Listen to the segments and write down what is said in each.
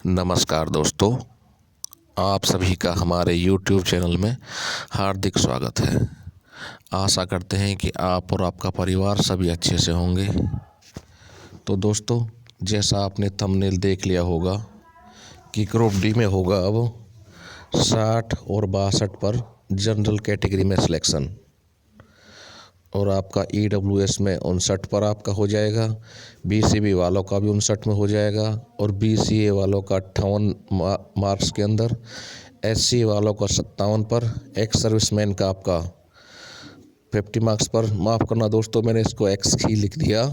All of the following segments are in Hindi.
नमस्कार दोस्तों, आप सभी का हमारे YouTube चैनल में हार्दिक स्वागत है। आशा करते हैं कि आप और आपका परिवार सभी अच्छे से होंगे। तो दोस्तों, जैसा आपने थंबनेल देख लिया होगा कि ग्रुप डी में होगा अब 60 और 62 पर जनरल कैटेगरी में सिलेक्शन, और आपका EWS में 59 पर आपका हो जाएगा, BCB वालों का भी 59 में हो जाएगा, और BCA वालों का 58 मार्क्स के अंदर, SC वालों का 57 पर, एक्स सर्विसमैन का आपका 50 मार्क्स पर। माफ़ करना दोस्तों, मैंने इसको एक्स ही लिख दिया,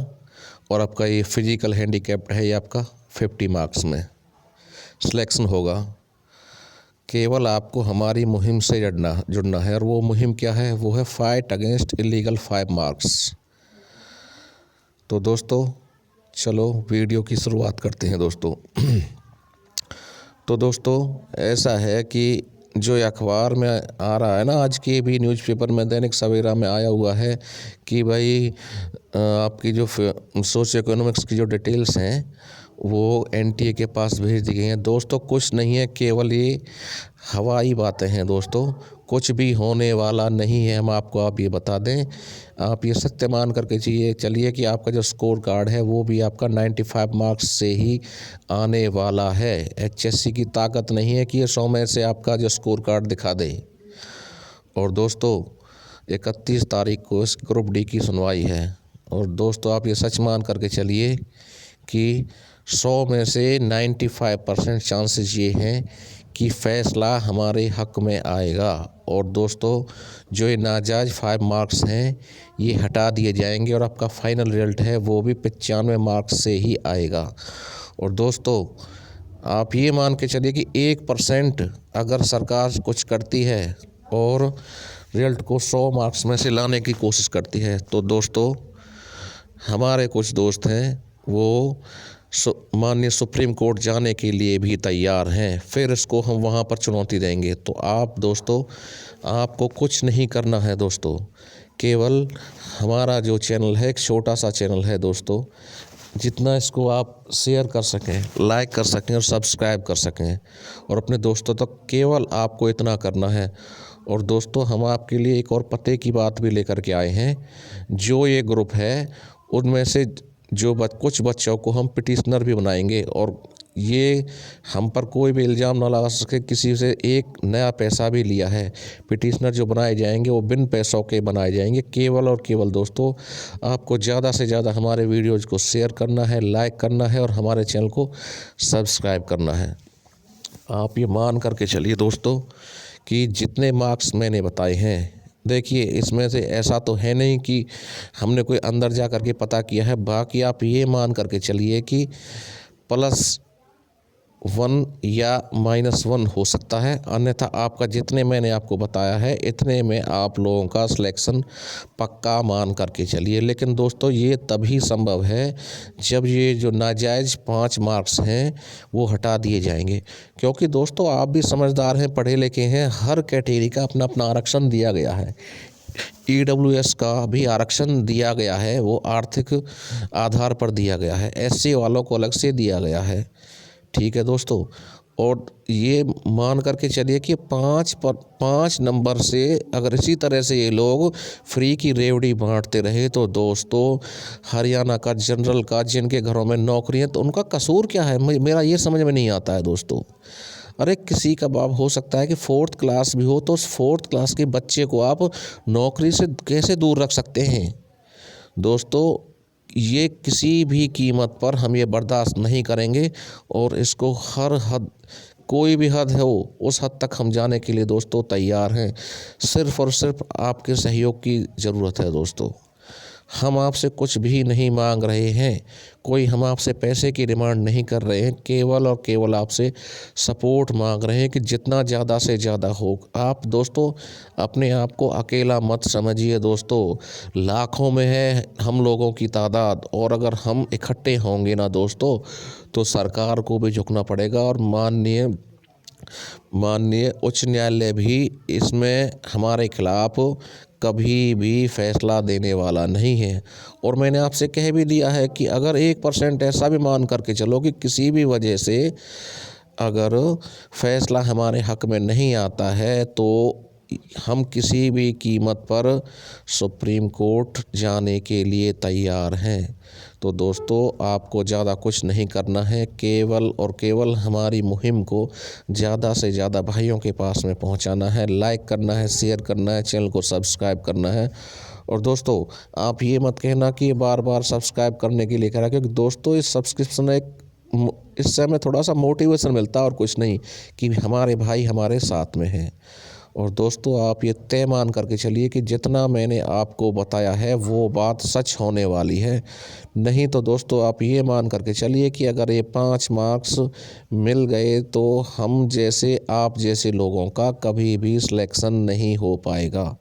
और आपका ये फिजिकल हैंडीकैप्ड है, ये आपका 50 मार्क्स में सिलेक्शन होगा। केवल आपको हमारी मुहिम से जुड़ना है, और वो मुहिम क्या है? वो है फाइट अगेंस्ट इलीगल 5 मार्क्स। तो दोस्तों चलो वीडियो की शुरुआत करते हैं दोस्तों। तो दोस्तों ऐसा है कि जो अखबार में आ रहा है ना, आज के भी न्यूज़पेपर में, दैनिक सवेरा में आया हुआ है कि भाई आपकी जो सोशियो इकोनॉमिक्स की जो डिटेल्स हैं वो NTA के पास भेज दी गई हैं। दोस्तों कुछ नहीं है, केवल ये हवाई बातें हैं दोस्तों, कुछ भी होने वाला नहीं है। हम आपको आप ये बता दें, आप ये सत्य मान करके चलिए कि आपका जो स्कोर कार्ड है वो भी आपका 95 मार्क्स से ही आने वाला है। HSC की ताकत नहीं है कि ये 100 में से आपका जो स्कोर कार्ड दिखा दे। और दोस्तों 31 तारीख को इस ग्रुप डी की सुनवाई है, और दोस्तों आप ये सच मान करके चलिए कि 100 में से 95% चांसेस ये हैं कि फ़ैसला हमारे हक़ में आएगा। और दोस्तों जो ये नाजायज़ 5 मार्क्स हैं ये हटा दिए जाएंगे, और आपका फाइनल रिजल्ट है वो भी 95 मार्क्स से ही आएगा। और दोस्तों आप ये मान के चलिए कि 1% अगर सरकार कुछ करती है और रिजल्ट को 100 मार्क्स में से लाने की कोशिश करती है, तो दोस्तों हमारे कुछ दोस्त हैं वो माननीय सुप्रीम कोर्ट जाने के लिए भी तैयार हैं, फिर इसको हम वहाँ पर चुनौती देंगे। तो आप दोस्तों आपको कुछ नहीं करना है दोस्तों, केवल हमारा जो चैनल है एक छोटा सा चैनल है दोस्तों, जितना इसको आप शेयर कर सकें, लाइक कर सकें और सब्सक्राइब कर सकें, और अपने दोस्तों तक केवल आपको इतना करना है। और दोस्तों हम आपके लिए एक और पते की बात भी लेकर के आए हैं। जो ये ग्रुप है उनमें से जो कुछ बच्चों को हम पिटिशनर भी बनाएंगे, और ये हम पर कोई भी इल्ज़ाम ना लगा सके किसी से एक नया पैसा भी लिया है। पिटिशनर जो बनाए जाएंगे वो बिन पैसों के बनाए जाएंगे। केवल और केवल दोस्तों आपको ज़्यादा से ज़्यादा हमारे वीडियोज़ को शेयर करना है, लाइक करना है, और हमारे चैनल को सब्सक्राइब करना है। आप ये मान करके चलिए दोस्तों कि जितने मार्क्स मैंने बताए हैं, देखिए इसमें से ऐसा तो है नहीं कि हमने कोई अंदर जा कर के पता किया है। बाकी आप ये मान करके चलिए कि +1 या -1 हो सकता है, अन्यथा आपका जितने मैंने आपको बताया है इतने में आप लोगों का सिलेक्शन पक्का मान करके चलिए। लेकिन दोस्तों ये तभी संभव है जब ये जो नाजायज़ 5 मार्क्स हैं वो हटा दिए जाएंगे, क्योंकि दोस्तों आप भी समझदार हैं, पढ़े लिखे हैं, हर कैटेगरी का अपना अपना आरक्षण दिया गया है। EWS का भी आरक्षण दिया गया है, वो आर्थिक आधार पर दिया गया है। SC वालों को अलग से दिया गया है, ठीक है दोस्तों। और ये मान करके चलिए कि 5 नंबर से अगर इसी तरह से ये लोग फ्री की रेवड़ी बांटते रहे, तो दोस्तों हरियाणा का जनरल का जिनके घरों में नौकरी है, तो उनका कसूर क्या है? मेरा ये समझ में नहीं आता है दोस्तों। अरे किसी का बाप हो सकता है कि 4th क्लास भी हो, तो उस 4th क्लास के बच्चे को आप नौकरी से कैसे दूर रख सकते हैं? दोस्तों ये किसी भी कीमत पर हम ये बर्दाश्त नहीं करेंगे, और इसको हर हद, कोई भी हद है वो, उस हद तक हम जाने के लिए दोस्तों तैयार हैं। सिर्फ़ और सिर्फ आपके सहयोग की ज़रूरत है दोस्तों। हम आपसे कुछ भी नहीं मांग रहे हैं, कोई हम आपसे पैसे की डिमांड नहीं कर रहे हैं, केवल और केवल आपसे सपोर्ट मांग रहे हैं कि जितना ज़्यादा से ज़्यादा हो। आप दोस्तों अपने आप को अकेला मत समझिए दोस्तों, लाखों में है हम लोगों की तादाद, और अगर हम इकट्ठे होंगे ना दोस्तों तो सरकार को भी झुकना पड़ेगा, और माननीय उच्च न्यायालय भी इसमें हमारे खिलाफ कभी भी फैसला देने वाला नहीं है। और मैंने आपसे कह भी दिया है कि अगर 1% ऐसा भी मान करके चलो कि किसी भी वजह से अगर फैसला हमारे हक में नहीं आता है तो हम किसी भी कीमत पर सुप्रीम कोर्ट जाने के लिए तैयार हैं। तो दोस्तों, आपको ज़्यादा कुछ नहीं करना है, केवल और केवल हमारी मुहिम को ज़्यादा से ज़्यादा भाइयों के पास में पहुंचाना है, लाइक करना है, शेयर करना है, चैनल को सब्सक्राइब करना है। और दोस्तों, आप ये मत कहना कि बार बार सब्सक्राइब करने के लिए कह रहा, क्योंकि दोस्तों इस सब्सक्रिप्शन इससे हमें थोड़ा सा मोटिवेशन मिलता है और कुछ नहीं, कि हमारे भाई हमारे साथ में हैं। और दोस्तों, आप ये तय मान करके चलिए कि जितना मैंने आपको बताया है वो बात सच होने वाली है। नहीं तो दोस्तों, आप ये मान करके चलिए कि अगर ये 5 मार्क्स मिल गए तो हम जैसे आप जैसे लोगों का कभी भी सिलेक्शन नहीं हो पाएगा।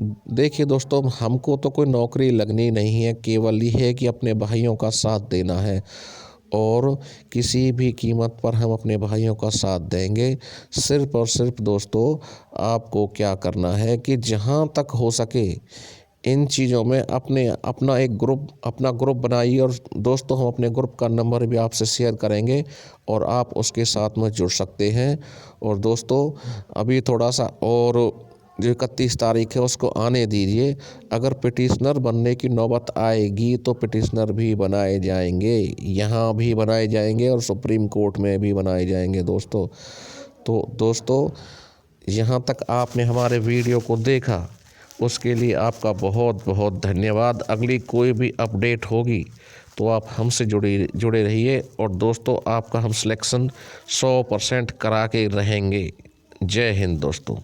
देखिए दोस्तों, हमको तो कोई नौकरी लगनी नहीं है, केवल ये है कि अपने भाइयों का साथ देना है और किसी भी कीमत पर हम अपने भाइयों का साथ देंगे। सिर्फ और सिर्फ दोस्तों, आपको क्या करना है कि जहाँ तक हो सके इन चीज़ों में अपना ग्रुप बनाइए। और दोस्तों, हम अपने ग्रुप का नंबर भी आपसे शेयर करेंगे और आप उसके साथ में जुड़ सकते हैं। और दोस्तों, अभी थोड़ा सा और जो 31 तारीख है उसको आने दीजिए। अगर पिटिशनर बनने की नौबत आएगी तो पिटिशनर भी बनाए जाएंगे, यहाँ भी बनाए जाएंगे और सुप्रीम कोर्ट में भी बनाए जाएंगे दोस्तों। तो दोस्तों, यहाँ तक आपने हमारे वीडियो को देखा उसके लिए आपका बहुत बहुत धन्यवाद। अगली कोई भी अपडेट होगी तो आप हमसे जुड़े रहिए। और दोस्तों, आपका हम सिलेक्शन 100% करा के रहेंगे। जय हिंद दोस्तों।